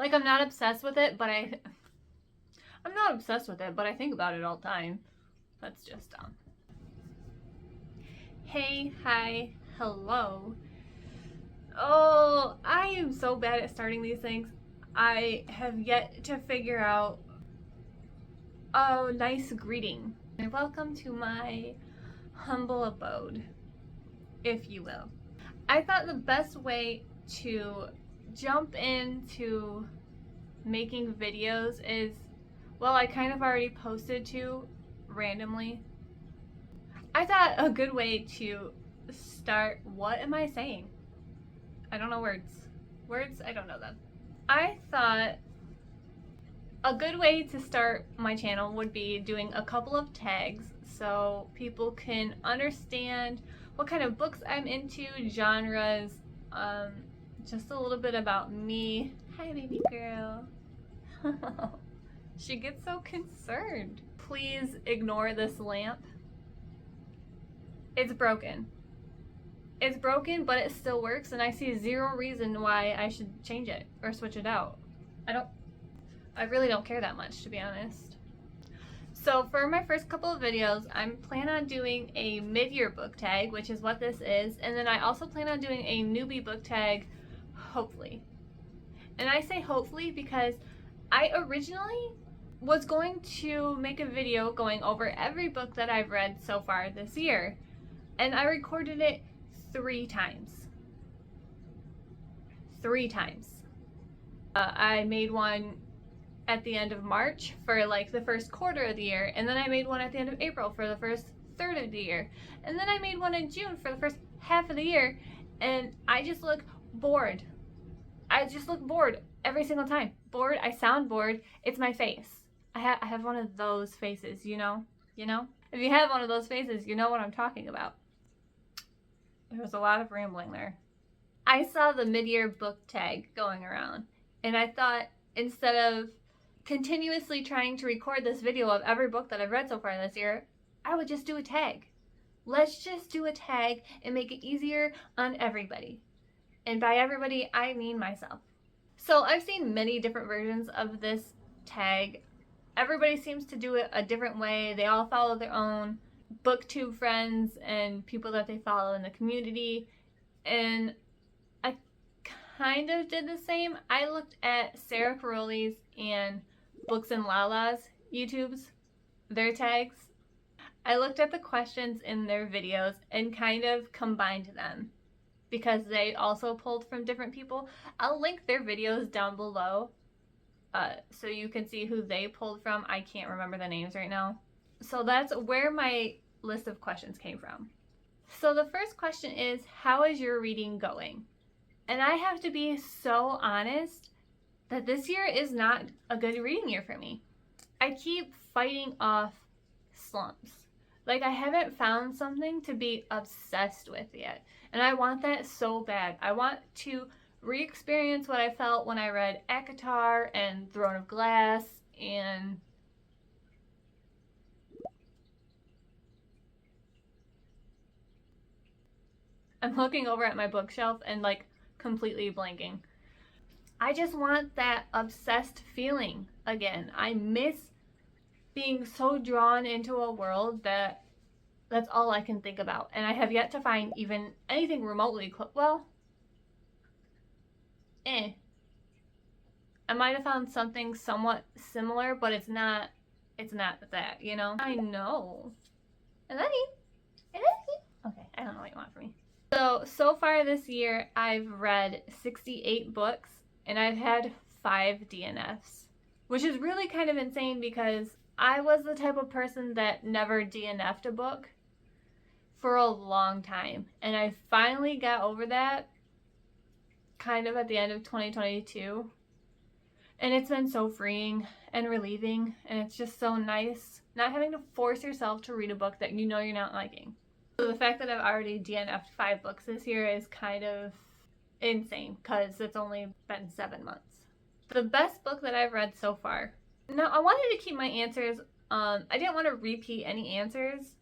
Like, I'm not obsessed with it, but I'm not obsessed with it, but I think about it all the time. That's just dumb. Hey, hi, hello. Oh, I am so bad at starting these things. I have yet to figure out a nice greeting. And welcome to my humble abode, if you will. I thought the best way to jump into making videos is, well, I kind of already posted two randomly. I thought a good way to start, what am I saying? I don't know words. Words, I don't know them. I thought a good way to start my channel would be doing a couple of tags so people can understand what kind of books I'm into, genres, just a little bit about me. Hi, baby girl. She gets so concerned. Please ignore this lamp. It's broken. It's broken, but it still works, and I see zero reason why I should change it or switch it out. I really don't care that much, to be honest. So for my first couple of videos, I'm planning on doing a mid-year book tag, which is what this is, and then I also plan on doing a newbie book tag, hopefully. And I say hopefully because I originally was going to make a video going over every book that I've read so far this year, and I recorded it 3 times. 3 times. I made one at the end of March for like the first quarter of the year, and then I made one at the end of April for the first third of the year, and then I made one in June for the first half of the year, and I just look bored. I just look bored every single time. Bored, I sound bored, it's my face. I have one of those faces, you know? You know? If you have one of those faces, you know what I'm talking about. There was a lot of rambling there. I saw the mid-year book tag going around, and I thought instead of continuously trying to record this video of every book that I've read so far this year, I would just do a tag. Let's just do a tag and make it easier on everybody. And by everybody, I mean myself. So I've seen many different versions of this tag. Everybody seems to do it a different way. They all follow their own booktube friends and people that they follow in the community. And I kind of did the same. I looked at Sarah Caroli's and Books and Lala's YouTubes, their tags. I looked at the questions in their videos and kind of combined them because they also pulled from different people. I'll link their videos down below so you can see who they pulled from. I can't remember the names right now. So that's where my list of questions came from. So the first question is, how is your reading going? And I have to be so honest that this year is not a good reading year for me. I keep fighting off slumps. Like, I haven't found something to be obsessed with yet. And I want that so bad. I want to re-experience what I felt when I read ACOTAR and Throne of Glass and I'm looking over at my bookshelf and like completely blanking. I just want that obsessed feeling again. I miss being so drawn into a world that's all I can think about. And I have yet to find even anything remotely well, I might have found something somewhat similar, but it's not that, you know? I know. I love you. I love you. Okay, I don't know what you want from me. So far this year, I've read 68 books, and I've had 5 DNFs, which is really kind of insane because I was the type of person that never DNF'd a book for a long time, and I finally got over that kind of at the end of 2022, and it's been so freeing and relieving, and it's just so nice not having to force yourself to read a book that you know you're not liking. So the fact that I've already DNF'd 5 books this year is kind of insane because it's only been 7 months. The best book that I've read so far. Now, I wanted to keep my answers, I didn't want to repeat any answers,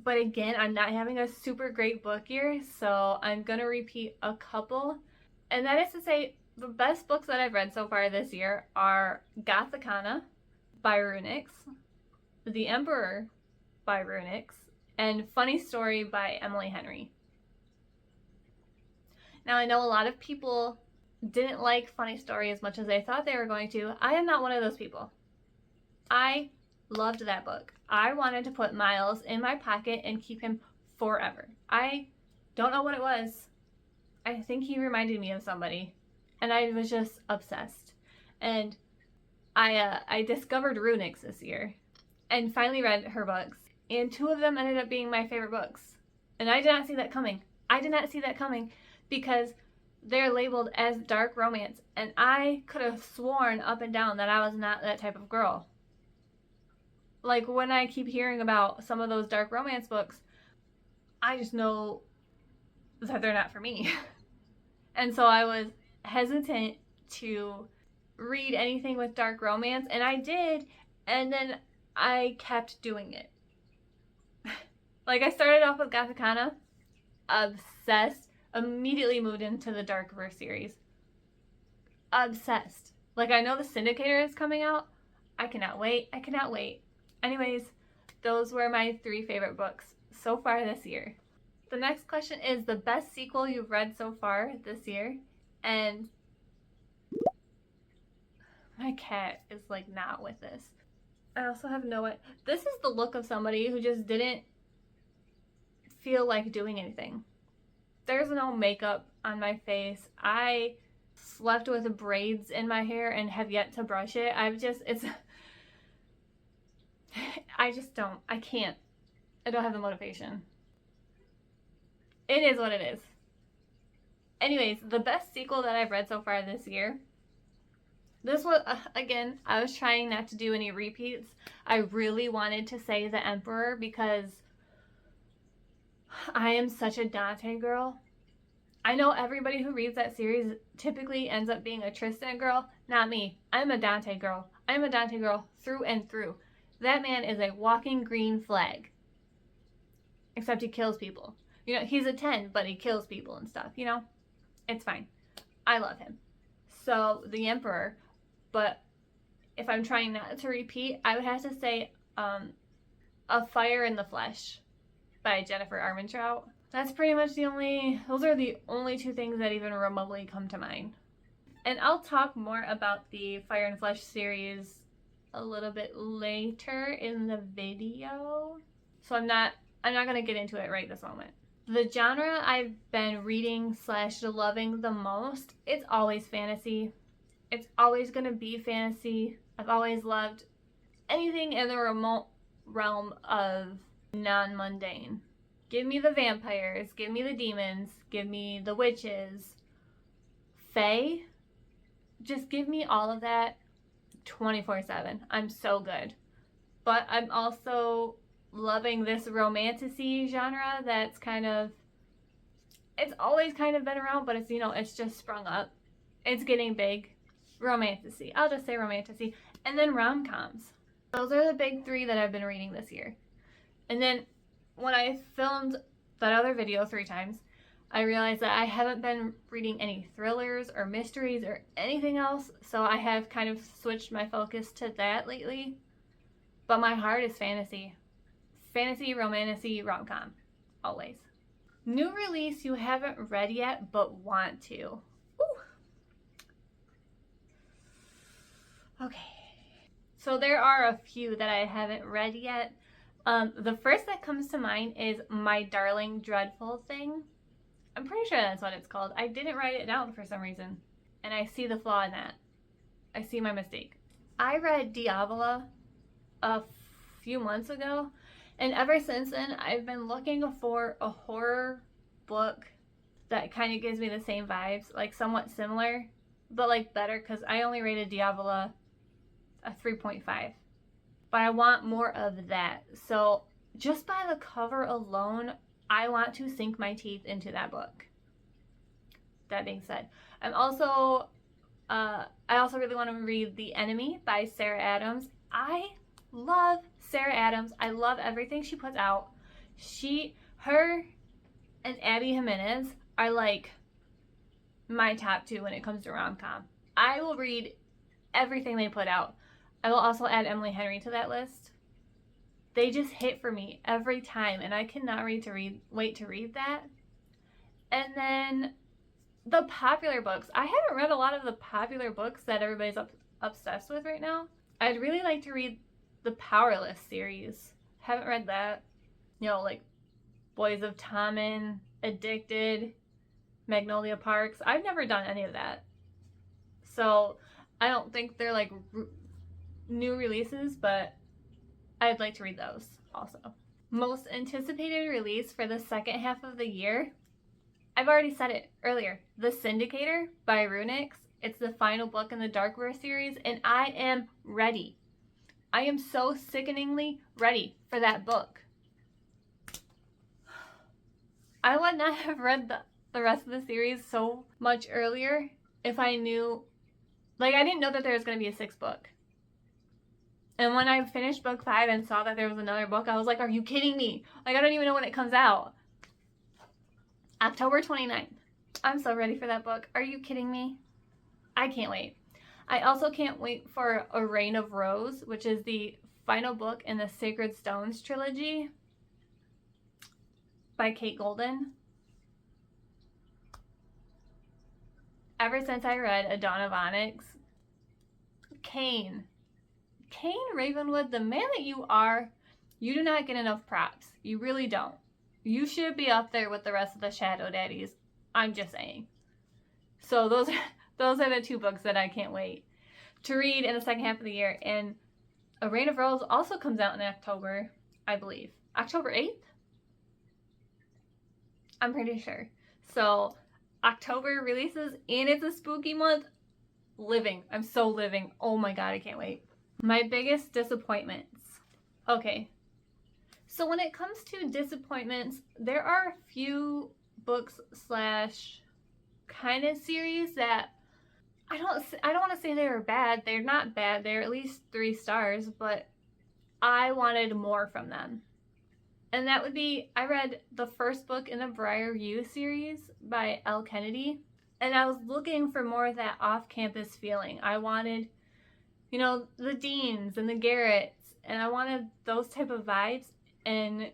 but again, I'm not having a super great book year, so I'm going to repeat a couple. And that is to say, The best books that I've read so far this year are Gothicana by Runix, The Emperor by Runix, and Funny Story by Emily Henry. Now, I know a lot of people didn't like Funny Story as much as they thought they were going to. I am not one of those people. I loved that book. I wanted to put Miles in my pocket and keep him forever. I don't know what it was. I think he reminded me of somebody, and I was just obsessed. And I discovered Runix this year and finally read her books, and 2 of them ended up being my favorite books. And I did not see that coming. I did not see that coming because they're labeled as dark romance, and I could have sworn up and down that I was not that type of girl. Like, when I keep hearing about some of those dark romance books, I just know that they're not for me. And so I was hesitant to read anything with dark romance, and I did, and then I kept doing it. Like, I started off with Gothicana, obsessed, immediately moved into the Darkverse series. Obsessed. Like, I know the Syndicator is coming out. I cannot wait. I cannot wait. Anyways, those were my 3 favorite books so far this year. The next question is the best sequel you've read so far this year. And my cat is like not with this. I also have no idea. This is the look of somebody who just didn't feel like doing anything. There's no makeup on my face. I slept with braids in my hair and have yet to brush it. I can't. I don't have the motivation. It is what it is. Anyways, the best sequel that I've read so far this year. This was, again, I was trying not to do any repeats. I really wanted to say The Emperor because I am such a Dante girl. I know everybody who reads that series typically ends up being a Tristan girl. Not me. I'm a Dante girl. I'm a Dante girl through and through. That man is a walking green flag. Except he kills people. You know, he's a 10, but he kills people and stuff, you know? It's fine. I love him. So, The Emperor. But if I'm trying not to repeat, I would have to say A Fire in the Flesh by Jennifer Armentrout. That's pretty much those are the only 2 things that even remotely come to mind. And I'll talk more about the Fire and Flesh series a little bit later in the video. So I'm not going to get into it right this moment. The genre I've been reading / loving the most, it's always fantasy. It's always going to be fantasy. I've always loved anything in the remote realm of non-mundane. Give me the vampires, give me the demons, give me the witches, fae. Just give me all of that 24/7. I'm so good. But I'm also loving this romantasy genre that's it's always kind of been around, but it's, it's just sprung up. It's getting big. Romantasy. I'll just say romantasy. And then rom-coms. Those are the big 3 that I've been reading this year. And then when I filmed that other video 3 times, I realized that I haven't been reading any thrillers or mysteries or anything else, so I have kind of switched my focus to that lately. But my heart is fantasy. Fantasy, romantasy, rom-com. Always. New release you haven't read yet but want to. Okay. So there are a few that I haven't read yet. The first that comes to mind is My Darling Dreadful Thing. I'm pretty sure that's what it's called. I didn't write it down for some reason. And I see the flaw in that. I see my mistake. I read Diavola a few months ago. And ever since then, I've been looking for a horror book that kind of gives me the same vibes. Like somewhat similar, but like better. Because I only rated Diavola a 3.5. But I want more of that. So just by the cover alone, I want to sink my teeth into that book. That being said, I also really want to read The Enemy by Sarah Adams. I love Sarah Adams. I love everything she puts out. Her and Abby Jimenez are like my top 2 when it comes to rom-com. I will read everything they put out. I will also add Emily Henry to that list. They just hit for me every time, and I cannot wait to read that. And then the popular books. I haven't read a lot of the popular books that everybody's obsessed with right now. I'd really like to read the Powerless series. Haven't read that. You know, like Boys of Tommen, Addicted, Magnolia Parks. I've never done any of that. So I don't think they're like new releases, but I'd like to read those also. Most anticipated release for the second half of the year. I've already said it earlier. The Syndicator by Runix. It's the final book in the Darkverse series, and I am ready. I am so sickeningly ready for that book. I would not have read the rest of the series so much earlier if I knew, like, I didn't know that there was going to be a 6th book. And when I finished book 5 and saw that there was another book, I was like, are you kidding me? Like, I don't even know when it comes out. October 29th. I'm so ready for that book. Are you kidding me? I can't wait. I also can't wait for A Reign of Rose, which is the final book in the Sacred Stones trilogy by Kate Golden. Ever since I read A Dawn of Onyx, Cain Ravenwood, the man that you are, you do not get enough props. You really don't. You should be up there with the rest of the Shadow Daddies. I'm just saying. So those are the 2 books that I can't wait to read in the second half of the year. And A Reign of Rose also comes out in October, I believe. October 8th? I'm pretty sure. So October releases, and it's a spooky month. Living. I'm so living. Oh my god, I can't wait. My biggest disappointments. Okay. So when it comes to disappointments, there are a few books / kind of series that I don't want to say they were bad. They're not bad. They're at least 3 stars, but I wanted more from them. And that would be, I read the first book in the Briar View series by Elle Kennedy, and I was looking for more of that off-campus feeling. I wanted, you know, the Deans and the Garretts, and I wanted those type of vibes, and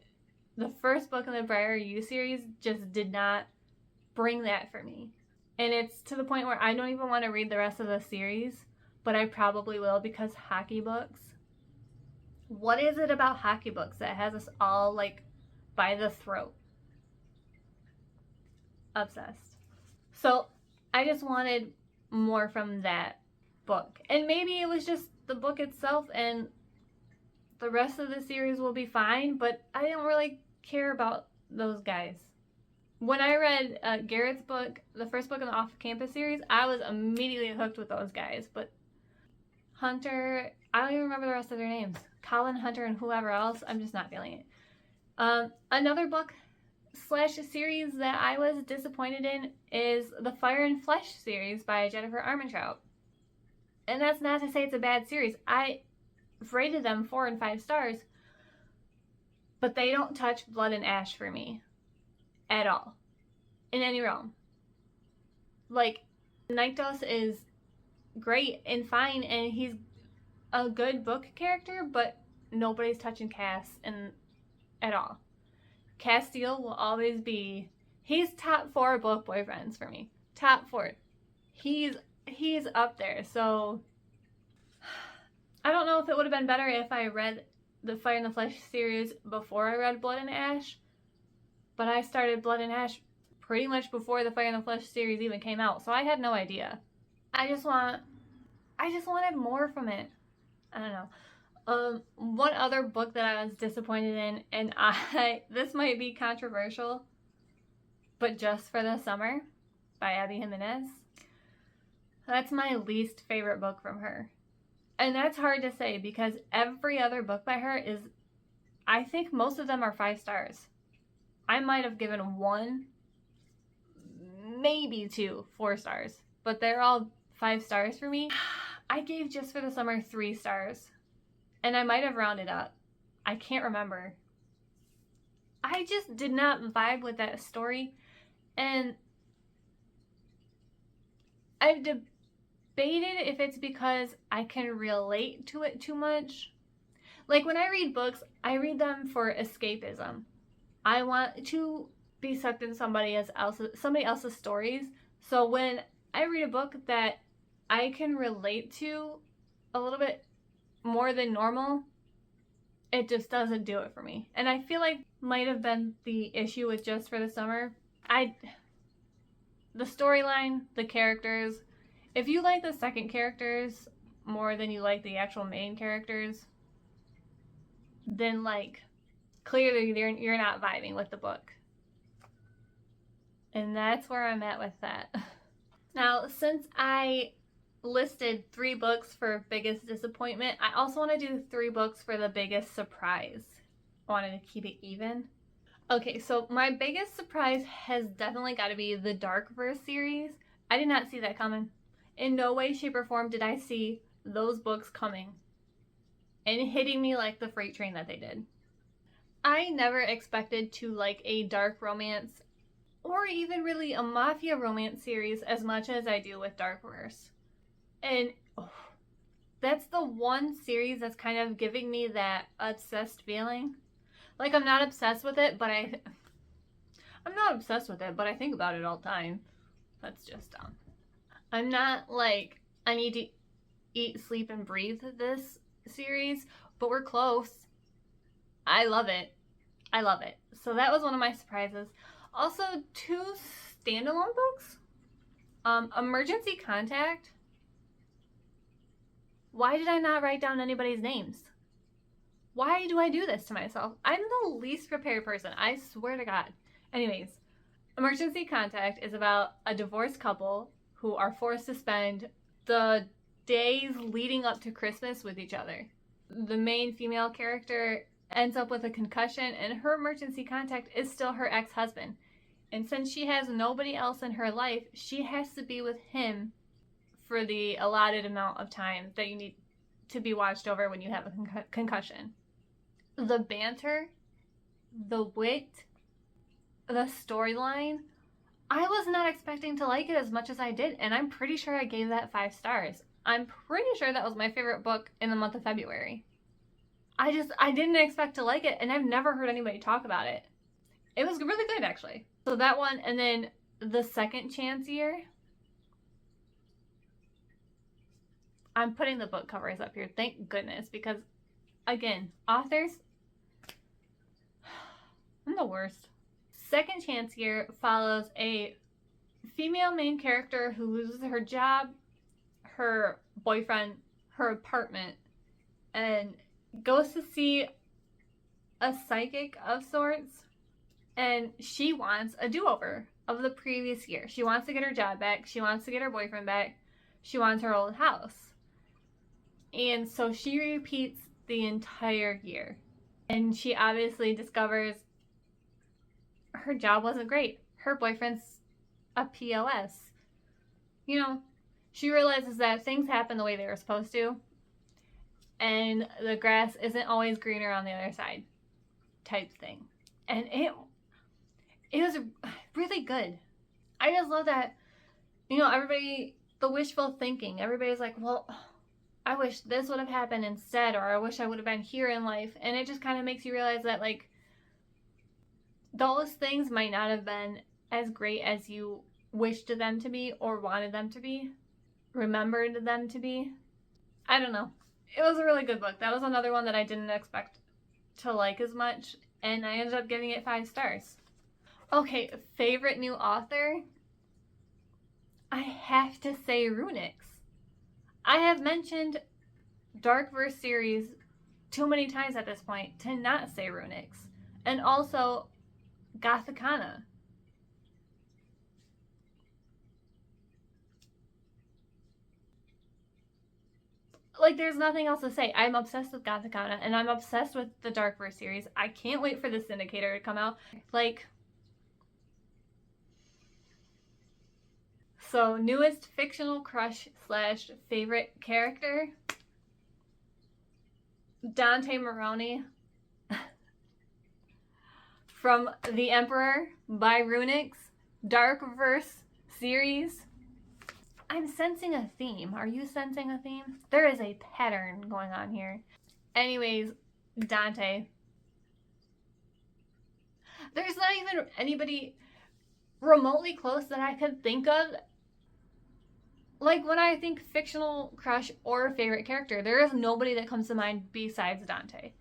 the first book in the Briar View series just did not bring that for me. And it's to the point where I don't even want to read the rest of the series, but I probably will, because hockey books. What is it about hockey books that has us all, like, by the throat? Obsessed. So I just wanted more from that book. And maybe it was just the book itself and the rest of the series will be fine, but I don't really care about those guys. When I read Garrett's book, the first book in the Off-Campus series, I was immediately hooked with those guys. But Hunter, I don't even remember the rest of their names. Colin, Hunter, and whoever else, I'm just not feeling it. Another book / series that I was disappointed in is the Fire and Flesh series by Jennifer Armentrout. And that's not to say it's a bad series. I've rated them 4 and 5 stars, but they don't touch Blood and Ash for me at all in any realm. Like, Nyktos is great and fine, and he's a good book character, but nobody's touching Cass at all. Castiel will always be, he's top 4 book boyfriends for me. Top 4. He's up there. So I don't know if it would have been better if I read the Fire and the Flesh series before I read Blood and Ash, but I started Blood and Ash pretty much before the Fire and the Flesh series even came out, so I had no idea. I just wanted more from it. I don't know. One other book that I was disappointed in, and this might be controversial, but Just for the Summer by Abby Jimenez. That's my least favorite book from her. And that's hard to say because every other book by her is, I think most of them are 5 stars. I might have given 1, maybe 2, 4 stars, but they're all 5 stars for me. I gave Just for the Summer 3 stars, and I might have rounded up. I can't remember. I just did not vibe with that story, and I've debated if it's because I can relate to it too much. Like when I read books, I read them for escapism. I want to be sucked in somebody else's stories. So when I read a book that I can relate to a little bit more than normal, it just doesn't do it for me. And I feel like might have been the issue with Just for the Summer. The storyline, the characters. If you like the second characters more than you like the actual main characters, then like clearly you're not vibing with the book. And that's where I'm at with that. Now, since I listed 3 books for biggest disappointment, I also want to do 3 books for the biggest surprise. I wanted to keep it even. Okay, so my biggest surprise has definitely got to be the Darkverse series. I did not see that coming. In no way, shape, or form did I see those books coming and hitting me like the freight train that they did. I never expected to like a dark romance or even really a mafia romance series as much as I do with Darkverse. And that's the one series that's kind of giving me that obsessed feeling. Like I'm not obsessed with it, but I'm not obsessed with it, but I think about it all the time. That's just dumb. I'm not like I need to eat, sleep, and breathe this series, but we're close. I love it. I love it. So that was one of my surprises. Also, 2 standalone books. Emergency Contact. Why did I not write down anybody's names? Why do I do this to myself? I'm the least prepared person. I swear to God. Anyways, Emergency Contact is about a divorced couple who are forced to spend the days leading up to Christmas with each other. The main female character ends up with a concussion, and her emergency contact is still her ex-husband. And since she has nobody else in her life, she has to be with him for the allotted amount of time that you need to be watched over when you have a concussion. The banter, the wit, the storyline, I was not expecting to like it as much as I did, and I'm pretty sure I gave that 5 stars. I'm pretty sure that was my favorite book in the month of February. I didn't expect to like it, and I've never heard anybody talk about it. It was really good, actually. So that one, and then The Second Chance Year. I'm putting the book covers up here, thank goodness, because, again, authors, I'm the worst. Second Chance Year follows a female main character who loses her job, her boyfriend, her apartment, and goes to see a psychic of sorts, and she wants a do-over of the previous year. She wants to get her job back. She wants to get her boyfriend back. She wants her old house. And so she repeats the entire year. And she obviously discovers her job wasn't great. Her boyfriend's a POS. You know, she realizes that things happen the way they were supposed to, and the grass isn't always greener on the other side type thing. And it was really good. I just love that, everybody, the wishful thinking. Everybody's like, well, I wish this would have happened instead, or I wish I would have been here in life. And it just kind of makes you realize that, like, those things might not have been as great as you wished them to be or wanted them to be, remembered them to be. I don't know. It was a really good book. That was another one that I didn't expect to like as much, and I ended up giving it 5 stars. Okay, favorite new author? I have to say Runix. I have mentioned Darkverse series too many times at this point to not say Runix. And also Gothicana. Like, there's nothing else to say. I'm obsessed with Gothicana, and I'm obsessed with the Darkverse series. I can't wait for the Syndicator to come out. Like, so newest fictional crush / favorite character, Dante Maroney from The Emperor by Runix, Darkverse series. I'm sensing a theme. Are you sensing a theme? There is a pattern going on here. Anyways, Dante. There's not even anybody remotely close that I could think of. Like, when I think fictional crush or favorite character, there is nobody that comes to mind besides Dante.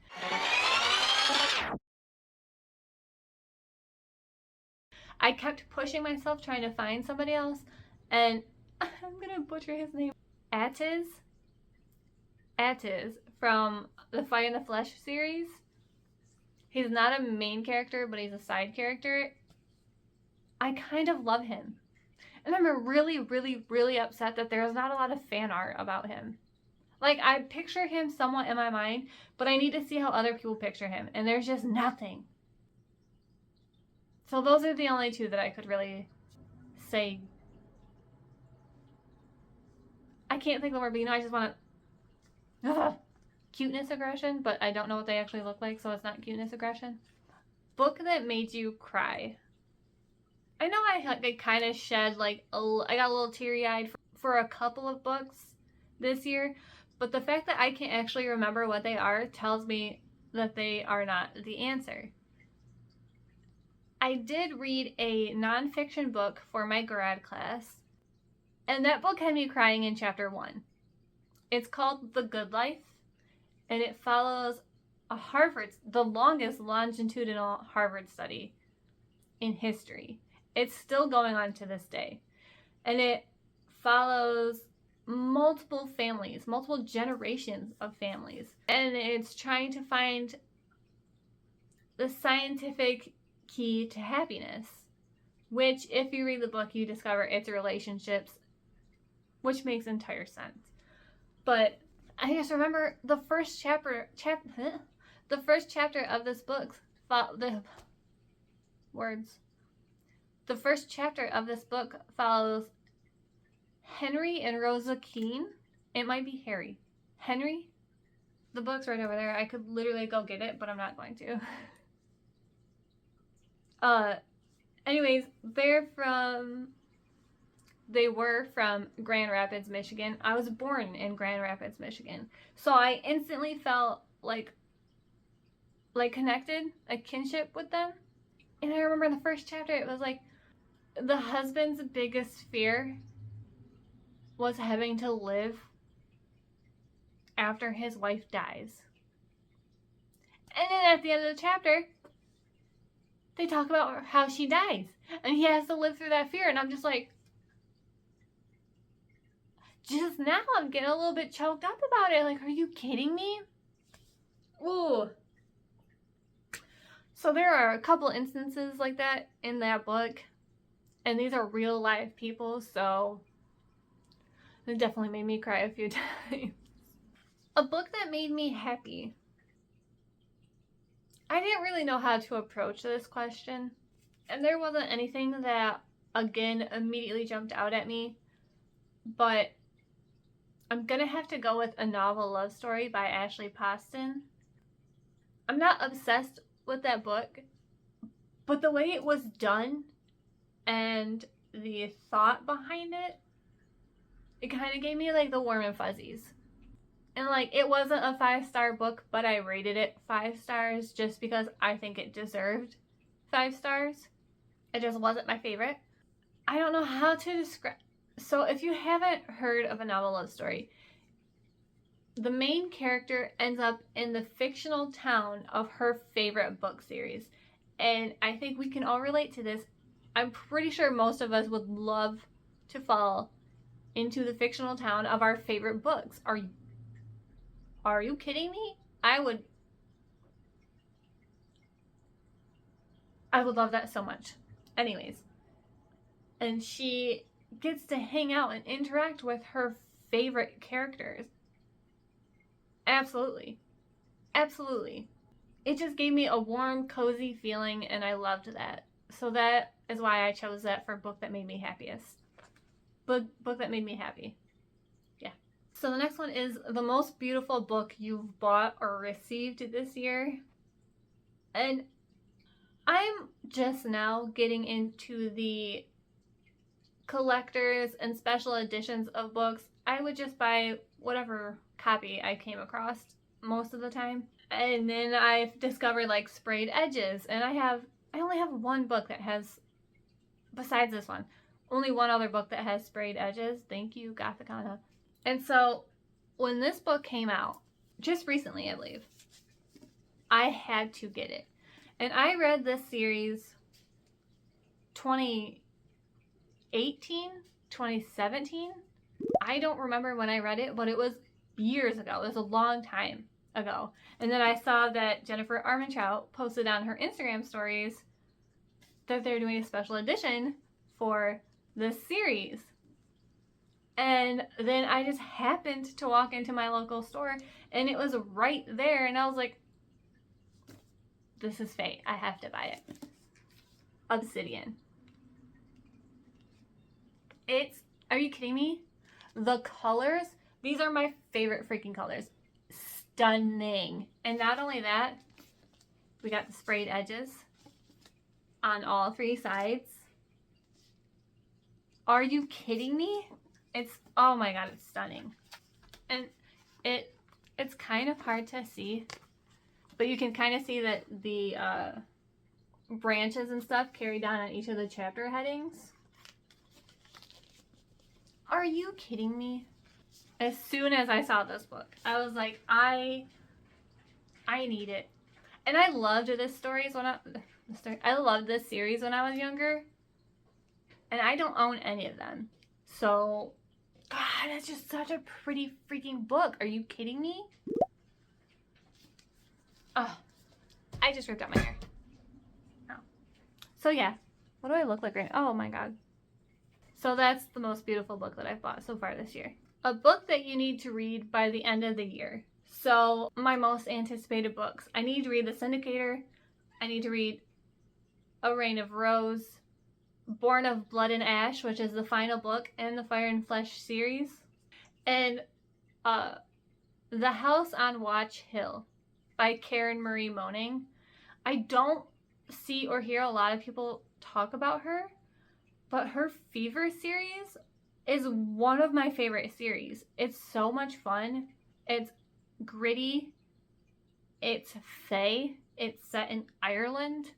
I kept pushing myself trying to find somebody else, and I'm gonna butcher his name. Attiz from the Fight in the Flesh series. He's not a main character, but he's a side character. I kind of love him. And I'm really, really, really upset that there's not a lot of fan art about him. Like, I picture him somewhat in my mind, but I need to see how other people picture him, and there's just nothing. So those are the only two that I could really say. I can't think of the word, but I just want to... Cuteness aggression, but I don't know what they actually look like, so it's not cuteness aggression. Book that made you cry. I know I kind of shed, like, I got a little teary-eyed for a couple of books this year, but the fact that I can't actually remember what they are tells me that they are not the answer. I did read a nonfiction book for my grad class, and that book had me crying in chapter 1. It's called The Good Life, and it follows the longest longitudinal Harvard study in history. It's still going on to this day. And it follows multiple families, multiple generations of families. And it's trying to find the scientific key to happiness, which, if you read the book, you discover it's relationships, which makes entire sense. But I just remember the first chapter of this book, the first chapter of this book follows Henry and Rosa Keene. It might be Harry. Henry? The book's right over there. I could literally go get it, but I'm not going to. Anyways, they were from Grand Rapids, Michigan. I was born in Grand Rapids, Michigan. So I instantly felt like connected, a kinship with them. And I remember in the first chapter, it was like the husband's biggest fear was having to live after his wife dies. And then at the end of the chapter, they talk about how she dies. And he has to live through that fear. And I'm just like, just now I'm getting a little bit choked up about it. Like, are you kidding me? Ooh. So there are a couple instances like that in that book. And these are real life people, so it definitely made me cry a few times. A book that made me happy. I didn't really know how to approach this question. And there wasn't anything that, again, immediately jumped out at me. But I'm gonna have to go with A Novel Love Story by Ashley Poston. I'm not obsessed with that book, but the way it was done and the thought behind it, it kind of gave me like the warm and fuzzies. And like, it wasn't a 5-star book, but I rated it 5 stars just because I think it deserved 5 stars. It just wasn't my favorite. I don't know how to describe. So if you haven't heard of A Novel Love Story, the main character ends up in the fictional town of her favorite book series. And I think we can all relate to this. I'm pretty sure most of us would love to fall into the fictional town of our favorite books. Are you kidding me? I would love that so much. Anyways, and she gets to hang out and interact with her favorite characters. Absolutely. Absolutely. It just gave me a warm, cozy feeling, and I loved that. So that is why I chose that for book that made me happiest. Book that made me happy. Yeah. So the next one is the most beautiful book you've bought or received this year. And I'm just now getting into the collectors and special editions of books, I would just buy whatever copy I came across most of the time. And then I've discovered like sprayed edges, and I only have one book that has, besides this one, only one other book that has sprayed edges. Thank you, Gothicana. And so when this book came out, just recently, I believe, I had to get it. And I read this series 2018, 2017. I don't remember when I read it, but it was years ago. It was a long time ago. And then I saw that Jennifer Armentrout posted on her Instagram stories that they're doing a special edition for this series. And then I just happened to walk into my local store and it was right there, and I was like, this is fate. I have to buy it. Obsidian. Are you kidding me? The colors, these are my favorite freaking colors. Stunning. And not only that, we got the sprayed edges on all three sides. Are you kidding me? Oh my god, it's stunning. And it's kind of hard to see, but you can kind of see that the branches and stuff carry down on each of the chapter headings. Are you kidding me? As soon as I saw this book, I was like, I need it. And I loved this I loved this series when I was younger. And I don't own any of them. So, God, that's just such a pretty freaking book. Are you kidding me? Oh, I just ripped out my hair. Oh. So yeah, what do I look like right now? Oh my god. So that's the most beautiful book that I've bought so far this year. A book that you need to read by the end of the year. So my most anticipated books. I need to read The Syndicator. I need to read A Reign of Rose. Born of Blood and Ash, which is the final book in the Fire and Flesh series. And The House on Watch Hill by Karen Marie Moning. I don't see or hear a lot of people talk about her, but her Fever series is one of my favorite series. It's so much fun. It's gritty. It's fae. It's set in Ireland.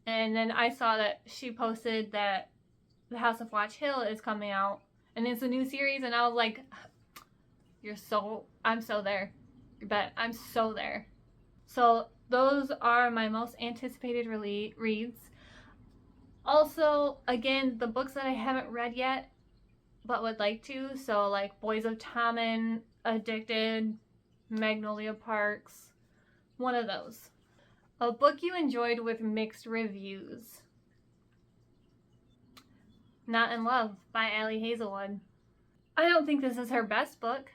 And then I saw that she posted that The House of Watch Hill is coming out, and it's a new series, and I was like, I'm so there. You bet. I'm so there. So those are my most anticipated reads. Also, again, the books that I haven't read yet, but would like to, so like Boys of Tommen, Addicted, Magnolia Parks, one of those. A book you enjoyed with mixed reviews. Not in Love by Ali Hazelwood. I don't think this is her best book,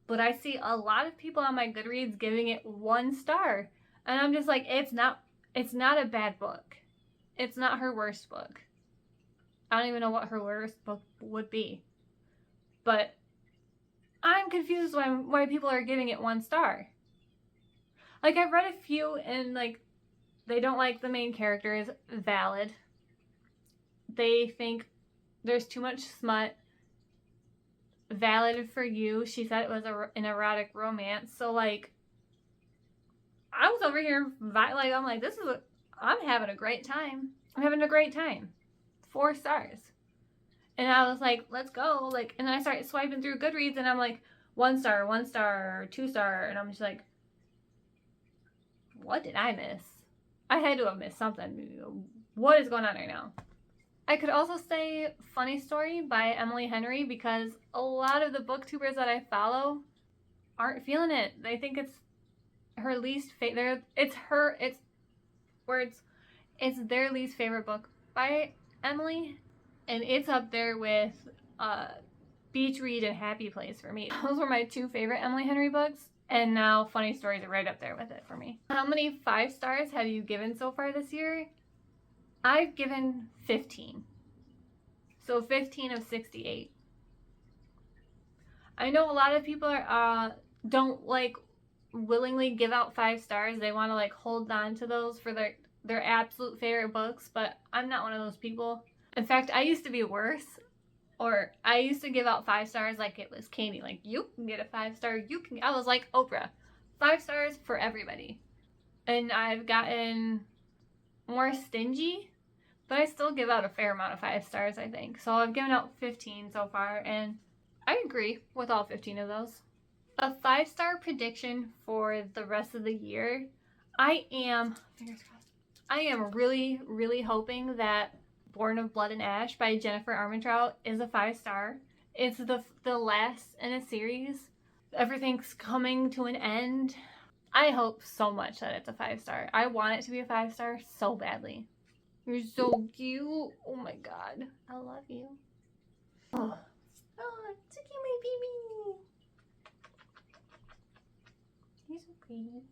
but I see a lot of people on my Goodreads giving it 1 star. And I'm just like, it's not a bad book. It's not her worst book. I don't even know what her worst book would be. But I'm confused why people are giving it 1 star. Like, I've read a few and, like, they don't like the main characters. Valid. They think there's too much smut. Valid for you. She said it was an erotic romance. So, like, I was over here, like, I'm like, I'm having a great time. I'm having a great time. 4 stars. And I was like, let's go. Like, and then I started swiping through Goodreads and I'm like, 1 star, 1 star, 2 star. And I'm just like, what did I miss? I had to have missed something. What is going on right now? I could also say Funny Story by Emily Henry, because a lot of the booktubers that I follow aren't feeling it. They think it's her least favorite. It's their least favorite book by Emily, and it's up there with Beach Read and Happy Place for me. Those were my 2 favorite Emily Henry books. And now Funny Stories are right up there with it for me. How many 5 stars have you given so far this year? I've given 15. So 15 of 68. I know a lot of people don't like willingly give out 5 stars. They want to like hold on to those for their absolute favorite books, but I'm not one of those people. In fact, I used to be worse. Or I used to give out 5 stars like it was candy. Like, you can get a 5 star. I was like Oprah. 5 stars for everybody. And I've gotten more stingy, but I still give out a fair amount of 5 stars, I think. So I've given out 15 so far, and I agree with all 15 of those. A 5-star prediction for the rest of the year. Fingers crossed, I am really, really hoping that Born of Blood and Ash by Jennifer Armentrout is a 5-star. It's the last in a series. Everything's coming to an end. I hope so much that it's a 5-star. I want it to be a 5-star so badly. You're so cute. Oh my god. I love you. Oh, it's a cute, my baby. He's so pretty.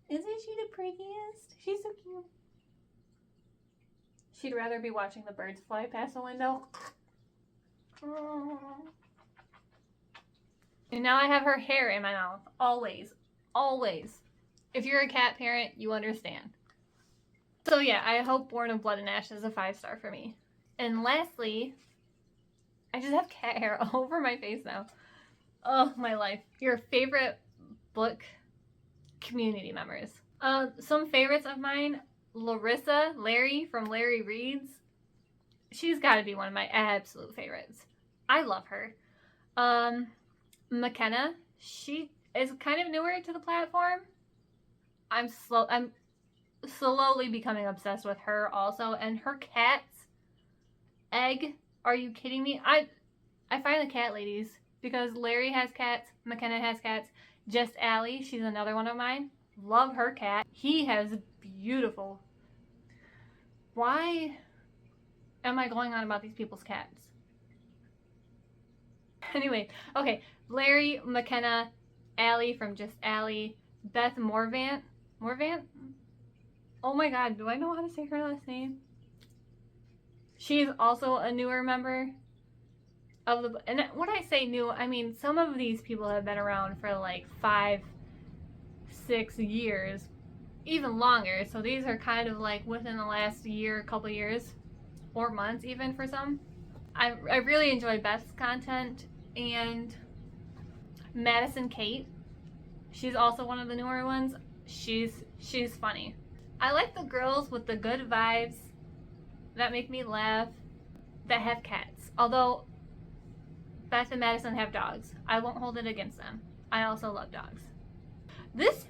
Isn't she the prettiest? She's so cute. She'd rather be watching the birds fly past the window. Aww. And now I have her hair in my mouth. Always. Always. If you're a cat parent, you understand. So yeah, I hope Born of Blood and Ash is a 5-star for me. And lastly, I just have cat hair all over my face now. Oh, my life. Your favorite book community members. Some favorites of mine, Larry from Larry Reads. She's got to be one of my absolute favorites. I love her. McKenna, she is kind of newer to the platform. I'm slowly becoming obsessed with her also, and her cats. Egg, are you kidding me? I find the cat ladies, because Larry has cats, McKenna has cats. Just Allie, she's another one of mine. Love her cat. He has beautiful. Why am I going on about these people's cats? Anyway, okay. Larry, McKenna, Allie from Just Allie, Beth Morvant. Morvant? Oh my god, do I know how to say her last name? She's also a newer member of the... And when I say new, I mean some of these people have been around for like 5-6 years, even longer. So these are kind of like within the last year, couple years, or months even for some. I really enjoy Beth's content. And Madison Kate, she's also one of the newer ones. She's funny. I like the girls with the good vibes that make me laugh, that have cats. Although Beth and Madison have dogs. I won't hold it against them. I also love dogs. This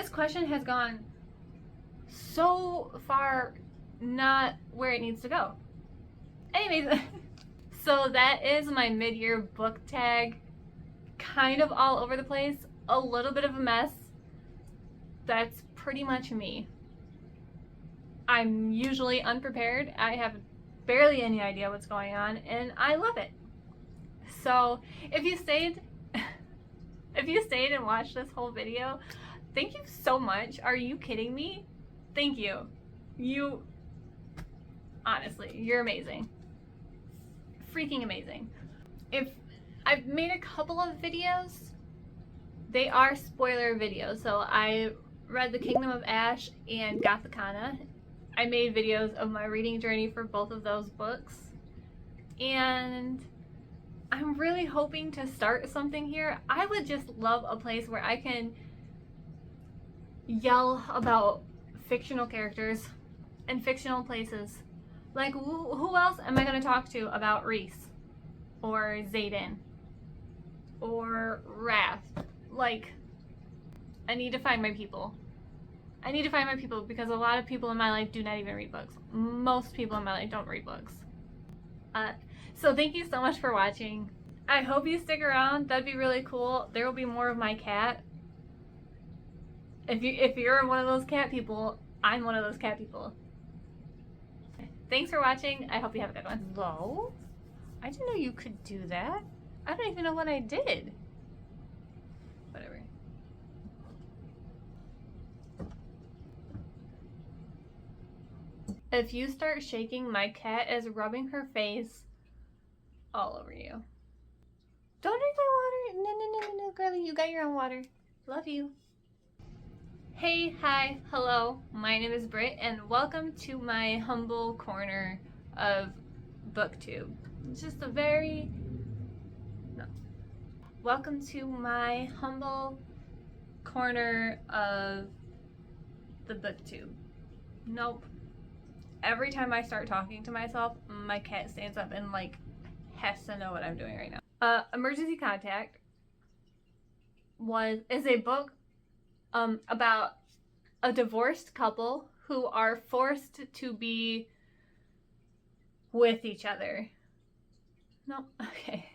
question has gone so far not where it needs to go. Anyways, so that is my mid-year book tag. Kind of all over the place. A little bit of a mess. That's pretty much me. I'm usually unprepared. I have barely any idea what's going on, and I love it. So if you stayed and watched this whole video, thank you so much. Are you kidding me? Thank you. Honestly, you're amazing. Freaking amazing. If I've made a couple of videos, they are spoiler videos. So I read The Kingdom of Ash and Gothicana. I made videos of my reading journey for both of those books. And I'm really hoping to start something here. I would just love a place where I can yell about fictional characters and fictional places. Like, who else am I going to talk to about Reese? Or Xaden? Or Wrath? Like, I need to find my people. I need to find my people because a lot of people in my life do not even read books. Most people in my life don't read books. So thank you so much for watching. I hope you stick around. That'd be really cool. There will be more of my cat. If you're one of those cat people, I'm one of those cat people. Thanks for watching. I hope you have a good one. Hello? I didn't know you could do that. I don't even know what I did. Whatever. If you start shaking, my cat is rubbing her face all over you. Don't drink my water. No, girlie. You got your own water. Love you. Hey, hi, hello, my name is Britt, and welcome to my humble corner of BookTube. It's just a very... no. Welcome to my humble corner of the BookTube. Nope. Every time I start talking to myself, my cat stands up and, like, has to know what I'm doing right now. Emergency Contact is a book about a divorced couple who are forced to be with each other. No, okay.